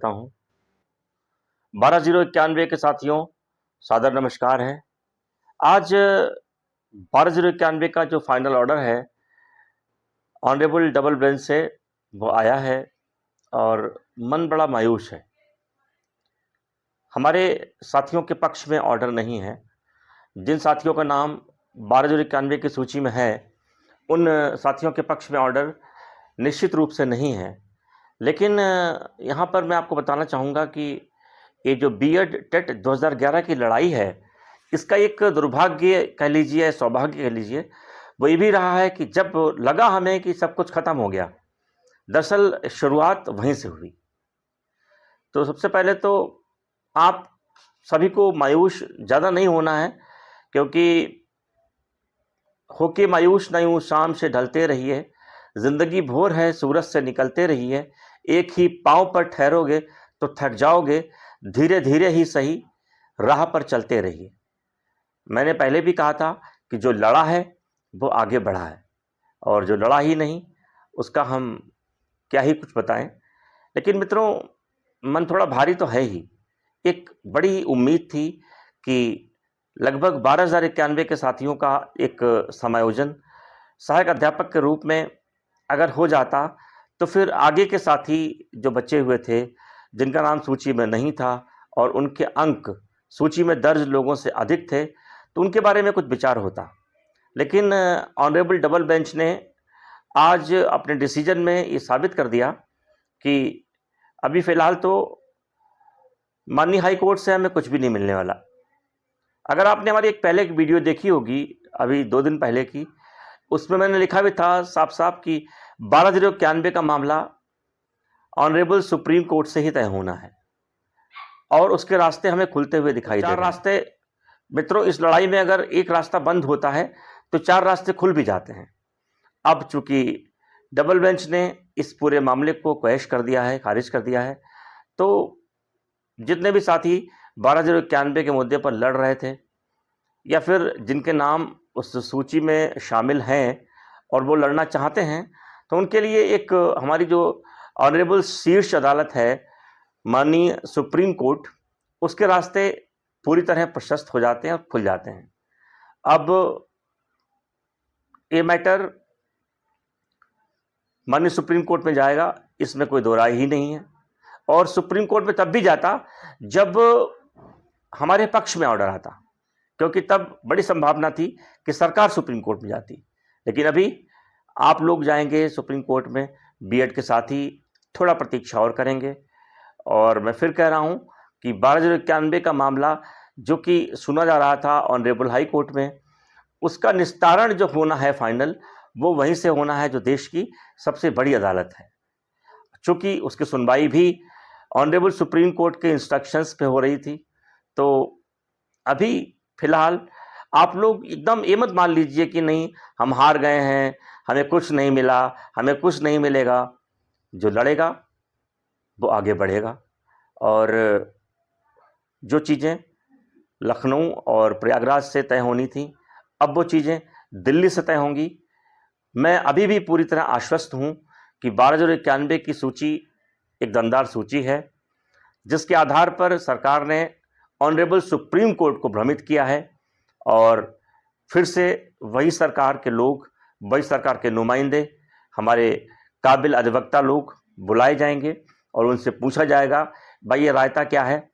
करता हूँ। 12,091 के साथियों, सादर नमस्कार है। आज 12,091 का जो फाइनल ऑर्डर है, ऑनरेबल डबल बेंच से वो आया है और मन बड़ा मायूस है। हमारे साथियों के पक्ष में ऑर्डर नहीं है। जिन साथियों का नाम 12,091 की सूची में है, उन साथियों के पक्ष में ऑर्डर निश्चित रूप से नहीं है। लेकिन यहाँ पर मैं आपको बताना चाहूँगा कि ये जो बीएड टेट 2011 की लड़ाई है, इसका एक दुर्भाग्य कह लीजिए, सौभाग्य कह लीजिए, वो ये भी रहा है कि जब लगा हमें कि सब कुछ खत्म हो गया, दरअसल शुरुआत वहीं से हुई। तो सबसे पहले तो आप सभी को मायूस ज़्यादा नहीं होना है, क्योंकि होके मायूस नहीं हूँ, शाम से ढलते रहिए, ज़िंदगी भोर है सूरज से निकलते रहिए, एक ही पाँव पर ठहरोगे तो थक जाओगे, धीरे धीरे ही सही राह पर चलते रहिए। मैंने पहले भी कहा था कि जो लड़ा है वो आगे बढ़ा है, और जो लड़ा ही नहीं उसका हम क्या ही कुछ बताएं। लेकिन मित्रों, मन थोड़ा भारी तो है ही। एक बड़ी उम्मीद थी कि लगभग 12,091 के साथियों का एक समायोजन सहायक अध्यापक के रूप में अगर हो जाता, तो फिर आगे के साथी जो बचे हुए थे, जिनका नाम सूची में नहीं था और उनके अंक सूची में दर्ज लोगों से अधिक थे, तो उनके बारे में कुछ विचार होता। लेकिन ऑनरेबल डबल बेंच ने आज अपने डिसीजन में ये साबित कर दिया कि अभी फ़िलहाल तो माननीय हाई कोर्ट से हमें कुछ भी नहीं मिलने वाला। अगर आपने हमारी एक पहले की वीडियो देखी होगी, अभी 2 दिन पहले की, उसमें मैंने लिखा भी था साफ साफ कि 12,091 का मामला ऑनरेबल सुप्रीम कोर्ट से ही तय होना है, और उसके रास्ते हमें खुलते हुए दिखाई दे रहे हैं। 4 रास्ते मित्रों, इस लड़ाई में अगर एक रास्ता बंद होता है तो 4 रास्ते खुल भी जाते हैं। अब चूंकि डबल बेंच ने इस पूरे मामले को क्वैश कर दिया है, खारिज कर दिया है, तो जितने भी साथी 12,091 के मुद्दे पर लड़ रहे थे, या फिर जिनके नाम उस सूची में शामिल हैं और वो लड़ना चाहते हैं, तो उनके लिए एक हमारी जो ऑनरेबल शीर्ष अदालत है, माननीय सुप्रीम कोर्ट, उसके रास्ते पूरी तरह प्रशस्त हो जाते हैं और खुल जाते हैं। अब ये मैटर माननीय सुप्रीम कोर्ट में जाएगा, इसमें कोई दो राय ही नहीं है। और सुप्रीम कोर्ट में तब भी जाता जब हमारे पक्ष में ऑर्डर आता, क्योंकि तब बड़ी संभावना थी कि सरकार सुप्रीम कोर्ट में जाती। लेकिन अभी आप लोग जाएंगे सुप्रीम कोर्ट में, बीएड के साथ ही थोड़ा प्रतीक्षा और करेंगे। और मैं फिर कह रहा हूं कि 12,091 का मामला जो कि सुना जा रहा था ऑनरेबल हाई कोर्ट में, उसका निस्तारण जो होना है फाइनल, वो वहीं से होना है जो देश की सबसे बड़ी अदालत है। चूँकि उसकी सुनवाई भी ऑनरेबल सुप्रीम कोर्ट के इंस्ट्रक्शंस पे हो रही थी, तो अभी फ़िलहाल आप लोग एकदम ये मत मान लीजिए कि नहीं हम हार गए हैं, हमें कुछ नहीं मिला, हमें कुछ नहीं मिलेगा। जो लड़ेगा वो आगे बढ़ेगा, और जो चीज़ें लखनऊ और प्रयागराज से तय होनी थी, अब वो चीज़ें दिल्ली से तय होंगी। मैं अभी भी पूरी तरह आश्वस्त हूँ कि 12,091 की सूची एक दमदार सूची है, जिसके आधार पर सरकार ने ऑनरेबल सुप्रीम कोर्ट को भ्रमित किया है, और फिर से वही सरकार के लोग, वही सरकार के नुमाइंदे, हमारे काबिल अधिवक्ता लोग बुलाए जाएंगे और उनसे पूछा जाएगा, भाई ये रायता क्या है,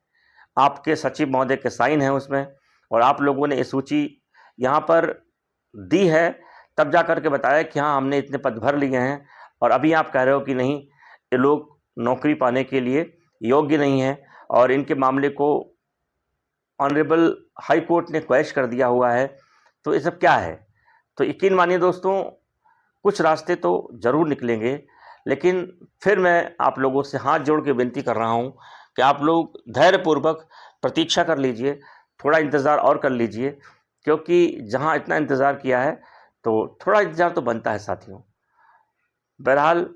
आपके सचिव महोदय के साइन हैं उसमें, और आप लोगों ने ये सूची यहाँ पर दी है, तब जा कर के बताया कि हाँ हमने इतने पद भर लिए हैं, और अभी आप कह रहे हो कि नहीं ये लोग नौकरी पाने के लिए योग्य नहीं हैं, और इनके मामले को ऑनरेबल हाई कोर्ट ने क्वैश कर दिया हुआ है। तो ये सब क्या है? तो यकीन मानिए दोस्तों, कुछ रास्ते तो ज़रूर निकलेंगे, लेकिन फिर मैं आप लोगों से हाथ जोड़ के विनती कर रहा हूँ कि आप लोग धैर्यपूर्वक प्रतीक्षा कर लीजिए, थोड़ा इंतज़ार और कर लीजिए, क्योंकि जहाँ इतना इंतज़ार किया है तो थोड़ा इंतज़ार तो बनता है साथियों। बहरहाल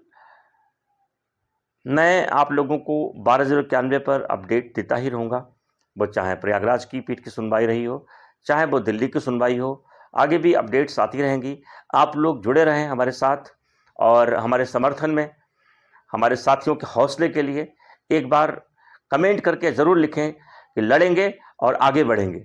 मैं आप लोगों को 12,091 पर अपडेट देता ही रहूँगा, वो चाहे प्रयागराज की पीठ की सुनवाई रही हो, चाहे वो दिल्ली की सुनवाई हो, आगे भी अपडेट्स आती रहेंगी। आप लोग जुड़े रहें हमारे साथ, और हमारे समर्थन में, हमारे साथियों के हौसले के लिए एक बार कमेंट करके ज़रूर लिखें कि लड़ेंगे और आगे बढ़ेंगे,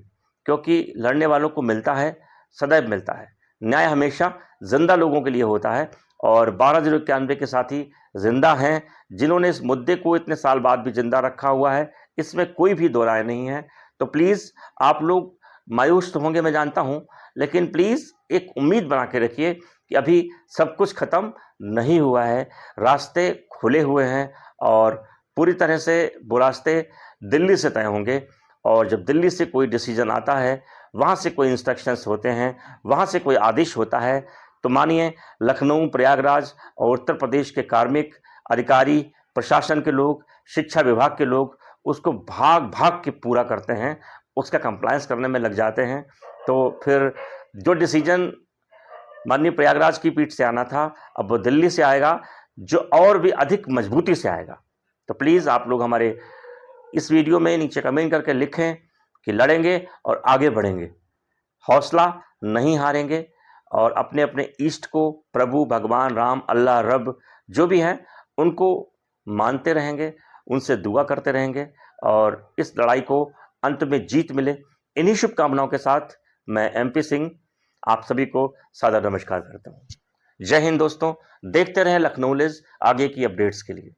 क्योंकि लड़ने वालों को मिलता है, सदैव मिलता है। न्याय हमेशा जिंदा लोगों के लिए होता है और 12/091 के साथी जिंदा हैं, जिन्होंने इस मुद्दे को इतने साल बाद भी जिंदा रखा हुआ है, इसमें कोई भी दो राय नहीं है। तो प्लीज़ आप लोग मायूस तो होंगे मैं जानता हूं, लेकिन प्लीज़ एक उम्मीद बना के रखिए कि अभी सब कुछ ख़त्म नहीं हुआ है, रास्ते खुले हुए हैं और पूरी तरह से वो रास्ते दिल्ली से तय होंगे। और जब दिल्ली से कोई डिसीजन आता है, वहाँ से कोई इंस्ट्रक्शंस होते हैं, वहाँ से कोई आदेश होता है, तो मानिए लखनऊ, प्रयागराज और उत्तर प्रदेश के कार्मिक अधिकारी, प्रशासन के लोग, शिक्षा विभाग के लोग उसको भाग भाग के पूरा करते हैं, उसका कंप्लायंस करने में लग जाते हैं। तो फिर जो डिसीजन माननीय प्रयागराज की पीठ से आना था, अब वो दिल्ली से आएगा, जो और भी अधिक मजबूती से आएगा। तो प्लीज़ आप लोग हमारे इस वीडियो में नीचे कमेंट करके लिखें कि लड़ेंगे और आगे बढ़ेंगे, हौसला नहीं हारेंगे और अपने अपने इष्ट को, प्रभु, भगवान, राम, अल्लाह, रब जो भी हैं, उनको मानते रहेंगे, उनसे दुआ करते रहेंगे और इस लड़ाई को अंत में जीत मिले। इन्हीं शुभकामनाओं के साथ मैं MP सिंह आप सभी को सादर नमस्कार करता हूँ। जय हिंद दोस्तों, देखते रहें लखनऊ लाइव आगे की अपडेट्स के लिए।